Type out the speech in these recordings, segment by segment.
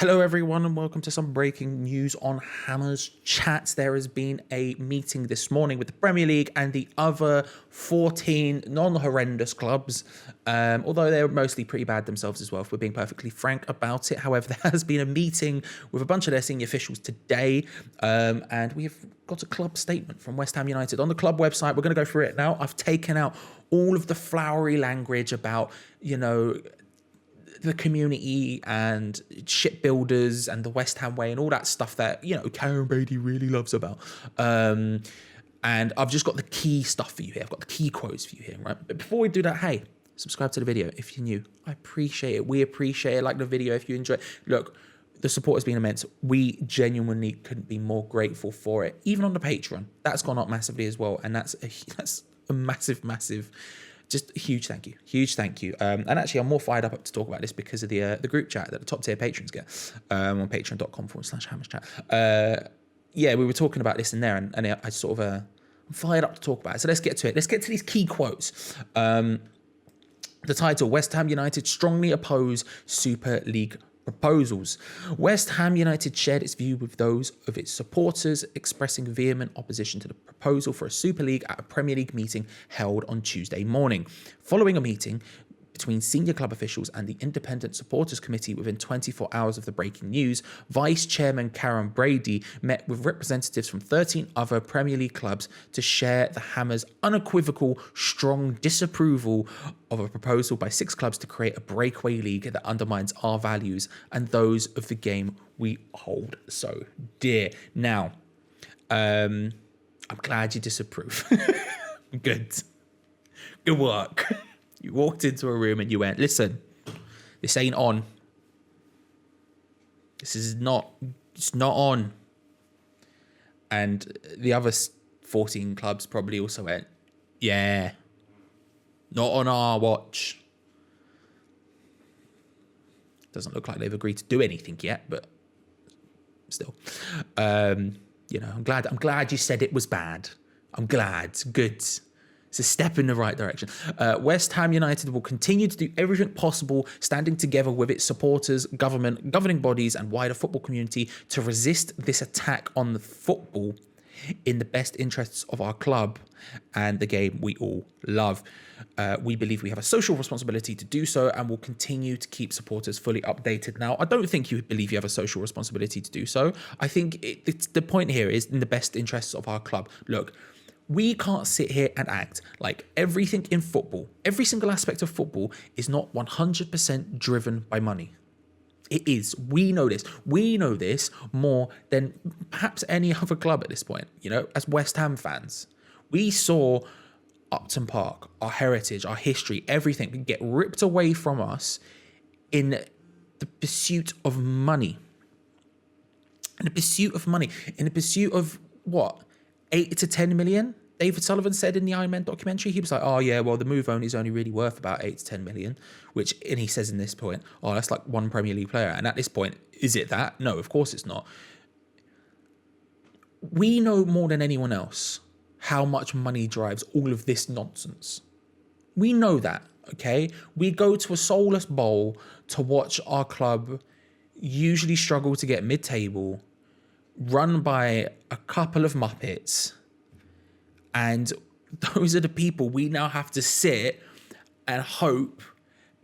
Hello, everyone, and welcome to some breaking news on Hammers Chats. There has been a meeting this morning with the Premier League and the other 14 non-horrendous clubs, although they're mostly pretty bad themselves as well, if we're being perfectly frank about it. However, there has been a meeting with a bunch of their senior officials today, and we have got a club statement from West Ham United on the club website. We're going to go through it now. I've taken out all of the flowery language about, the community and shipbuilders and the West Ham way and all that stuff that, Karen Brady really loves about. And I've just got the key stuff for you here. I've got the key quotes for you here, right? But before we do that, hey, subscribe to the video if you're new. I appreciate it. We appreciate it. Like the video if you enjoy it. Look, the support has been immense. We genuinely couldn't be more grateful for it. Even on the Patreon, that's gone up massively as well. And that's a massive just a huge thank you. And actually, I'm more fired up to talk about this because of the group chat that the top tier patrons get on patreon.com/hammerschat. We were talking about this in there, and I sort of I'm fired up to talk about it. So let's get to it. Let's get to these key quotes. The title: West Ham United strongly oppose Super League proposals. West Ham United shared its view with those of its supporters, expressing vehement opposition to the proposal for a Super League at a Premier League meeting held on Tuesday morning. Following a meeting between senior club officials and the Independent Supporters Committee within 24 hours of the breaking news, Vice Chairman Karen Brady met with representatives from 13 other Premier League clubs to share the Hammers' unequivocal, strong disapproval of a proposal by 6 clubs to create a breakaway league that undermines our values and those of the game we hold so dear. Now, I'm glad you disapprove. Good work. You walked into a room and you went, listen, this ain't on. It's not on. And the other 14 clubs probably also went, yeah, not on our watch. Doesn't look like they've agreed to do anything yet, but still. I'm glad you said it was bad. I'm glad. Good. It's a step in the right direction. West Ham United will continue to do everything possible, standing together with its supporters, government, governing bodies, and wider football community to resist this attack on the football in the best interests of our club and the game we all love. We believe we have a social responsibility to do so and will continue to keep supporters fully updated. Now, I don't think you believe you have a social responsibility to do so. I think the point here is in the best interests of our club. Look, we can't sit here and act like everything in football, every single aspect of football is not 100% driven by money. It is. We know this. We know this more than perhaps any other club at this point, as West Ham fans. We saw Upton Park, our heritage, our history, everything get ripped away from us in the pursuit of money. In the pursuit of what? 8 to 10 million? David Sullivan said in the Iron Man documentary, he was like, oh yeah, well the move on is only really worth about 8 to 10 million, and he says in this point, oh, that's like one Premier League player. And at this point, is it that? No, of course it's not. We know more than anyone else how much money drives all of this nonsense. We know that, okay? We go to a soulless bowl to watch our club usually struggle to get mid-table, run by a couple of Muppets, and those are the people we now have to sit and hope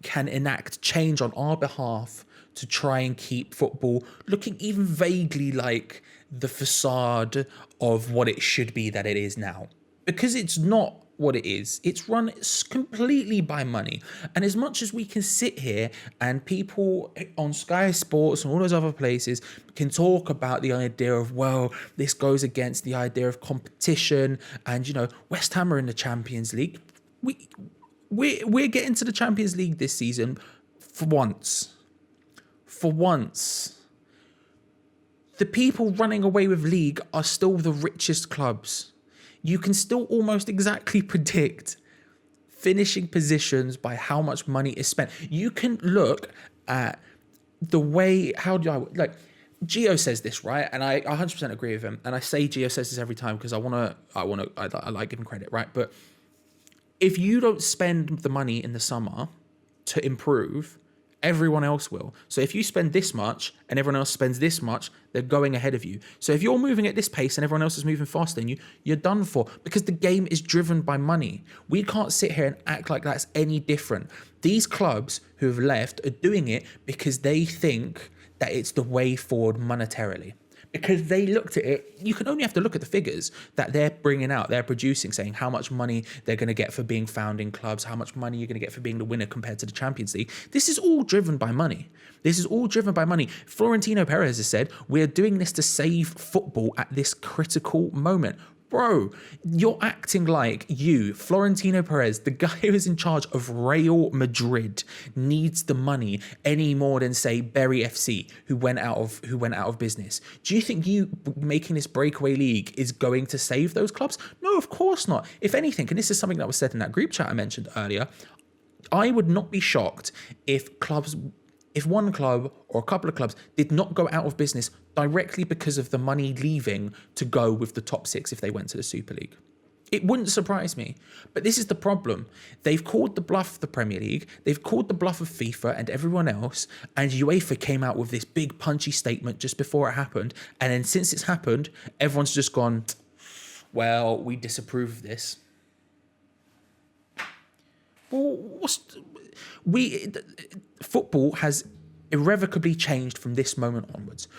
can enact change on our behalf to try and keep football looking even vaguely like the facade of what it should be that it is now. Because it's not what it is. It's run completely by money. And as much as we can sit here and people on Sky Sports and all those other places can talk about the idea of, well, this goes against the idea of competition and, West Ham are in the Champions League. We're getting to the Champions League this season for once. For once. The people running away with league are still the richest clubs. You can still almost exactly predict finishing positions by how much money is spent. You can look at the way, Gio says this, right? And I 100% agree with him. And I say Gio says this every time because I like giving credit, right? But if you don't spend the money in the summer to improve Everyone else will. So if you spend this much and everyone else spends this much, they're going ahead of you. So if you're moving at this pace and everyone else is moving faster than you, you're done for, because the game is driven by money. We can't sit here and act like that's any different. These clubs who have left are doing it because they think that it's the way forward monetarily. Because they looked at it, you can only have to look at the figures that they're bringing out, they're producing, saying how much money they're going to get for being founding clubs, how much money you're going to get for being the winner compared to the Champions League. This is all driven by money. This is all driven by money. Florentino Perez has said, we're doing this to save football at this critical moment. Bro, you're acting like you, Florentino Perez, the guy who is in charge of Real Madrid, needs the money any more than, say, Bury FC, who went out of business. Do you think you making this breakaway league is going to save those clubs? No, of course not. If anything, and this is something that was said in that group chat I mentioned earlier, I would not be shocked if one club or a couple of clubs did not go out of business directly because of the money leaving to go with the top six if they went to the Super League. It wouldn't surprise me. But this is the problem. They've called the bluff of the Premier League, they've called the bluff of FIFA and everyone else, and UEFA came out with this big punchy statement just before it happened, and then since it's happened, everyone's just gone, well, we disapprove of this. Well, football has irrevocably changed from this moment onwards.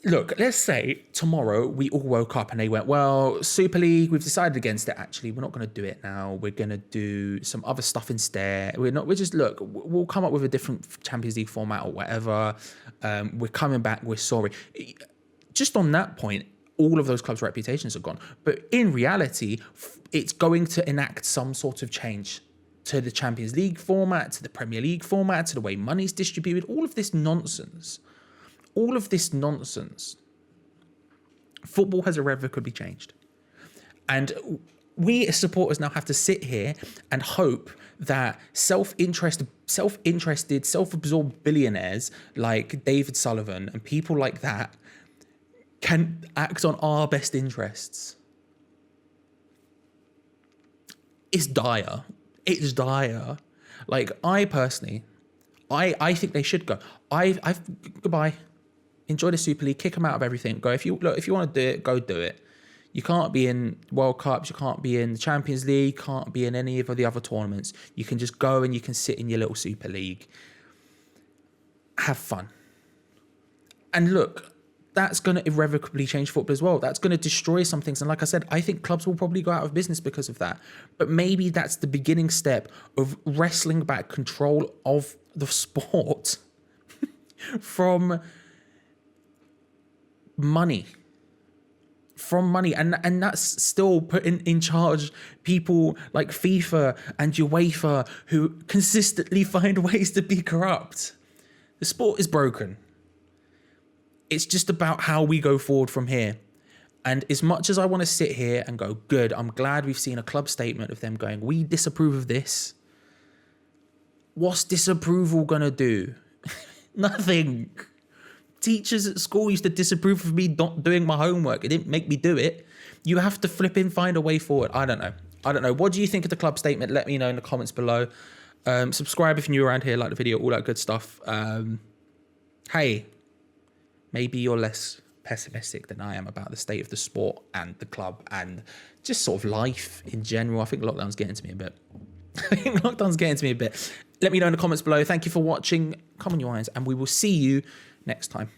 Look, let's say tomorrow we all woke up and they went, well, Super League, we've decided against it. Actually, we're not going to do it now. We're going to do some other stuff instead. We'll come up with a different Champions League format or whatever. We're coming back. We're sorry. Just on that point, all of those clubs' reputations are gone. But in reality, it's going to enact some sort of change to the Champions League format, to the Premier League format, to the way money's distributed, all of this nonsense. Football has irrevocably changed. And we as supporters now have to sit here and hope that self-interested, self-absorbed billionaires like David Sullivan and people like that can act on our best interests. It's dire. It's dire. Like, I personally, I think they should go. Goodbye. Enjoy the Super League. Kick them out of everything. Go. If you want to do it, go do it. You can't be in World Cups. You can't be in the Champions League. Can't be in any of the other tournaments. You can just go and you can sit in your little Super League. Have fun. And look, that's going to irrevocably change football as well. That's going to destroy some things. And like I said, I think clubs will probably go out of business because of that. But maybe that's the beginning step of wrestling back control of the sport from money. And that's still putting in charge people like FIFA and UEFA who consistently find ways to be corrupt. The sport is broken. It's just about how we go forward from here. And as much as I want to sit here and go, good, I'm glad we've seen a club statement of them going, we disapprove of this. What's disapproval going to do? Nothing. Teachers at school used to disapprove of me not doing my homework. It didn't make me do it. You have to find a way forward. I don't know. What do you think of the club statement? Let me know in the comments below. Subscribe if you're new around here, like the video, all that good stuff. Hey, maybe you're less pessimistic than I am about the state of the sport and the club and just sort of life in general. I think lockdown's getting to me a bit. Let me know in the comments below. Thank you for watching. Come on, you irons, and we will see you next time.